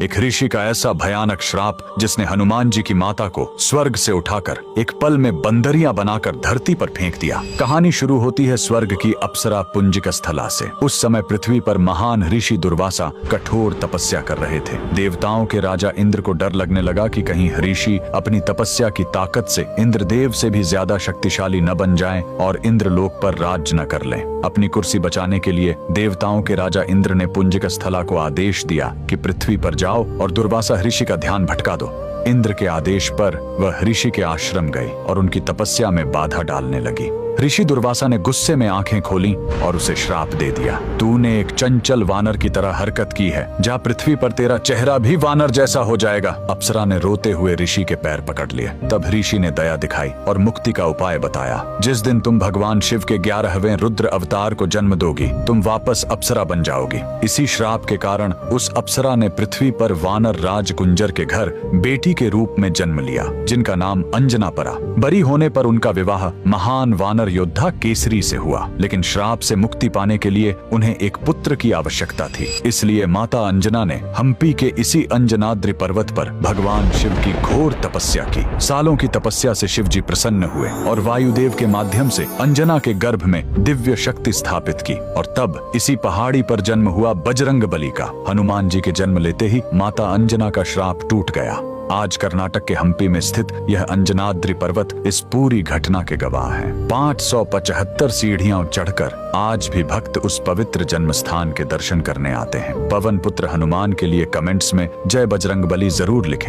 एक ऋषि का ऐसा भयानक श्राप जिसने हनुमान जी की माता को स्वर्ग से उठाकर एक पल में बंदरिया बनाकर धरती पर फेंक दिया। कहानी शुरू होती है स्वर्ग की अप्सरा पुंजिक स्थला से। उस समय पृथ्वी पर महान ऋषि दुर्वासा कठोर तपस्या कर रहे थे। देवताओं के राजा इंद्र को डर लगने लगा कि कहीं ऋषि अपनी तपस्या की ताकत से इंद्रदेव से भी ज्यादा शक्तिशाली न बन जाएं और इंद्रलोक पर राज न कर लें। अपनी कुर्सी बचाने के लिए देवताओं के राजा इंद्र ने पुंजिक स्थला को आदेश दिया कि पृथ्वी पर जाओ और दुर्वासा ऋषि का ध्यान भटका दो। इंद्र के आदेश पर वह ऋषि के आश्रम गई और उनकी तपस्या में बाधा डालने लगी। ऋषि दुर्वासा ने गुस्से में आंखें खोली और उसे श्राप दे दिया। तूने एक चंचल वानर की तरह हरकत की है, जा पृथ्वी पर तेरा चेहरा भी वानर जैसा हो जाएगा। अप्सरा ने रोते हुए ऋषि के पैर पकड़ लिए। तब ऋषि ने दया दिखाई और मुक्ति का उपाय बताया। जिस दिन तुम भगवान शिव के 11वें रुद्र अवतार को जन्म दोगी, तुम वापस अप्सरा बन जाओगी। इसी श्राप के कारण उस अप्सरा ने पृथ्वी पर वानर राज कुंजर के घर बेटी के रूप में जन्म लिया, जिनका नाम अंजना पड़ा। बरी होने पर उनका विवाह महान वानर योद्धा केसरी से हुआ, लेकिन श्राप से मुक्ति पाने के लिए उन्हें एक पुत्र की आवश्यकता थी। इसलिए माता अंजना ने हम्पी के इसी अंजनाद्रि पर्वत पर भगवान शिव की घोर तपस्या की। सालों की तपस्या से शिव जी प्रसन्न हुए और वायुदेव के माध्यम से अंजना के गर्भ में दिव्य शक्ति स्थापित की। और तब इसी पहाड़ी पर जन्म हुआ बजरंग बली का। हनुमान जी के जन्म लेते ही माता अंजना का श्राप टूट गया। आज कर्नाटक के हम्पी में स्थित यह अंजनाद्रि पर्वत इस पूरी घटना के गवाह है। 575 सीढ़ियां चढ़कर आज भी भक्त उस पवित्र जन्म स्थान के दर्शन करने आते हैं। पवन पुत्र हनुमान के लिए कमेंट्स में जय बजरंग बली जरूर लिखें।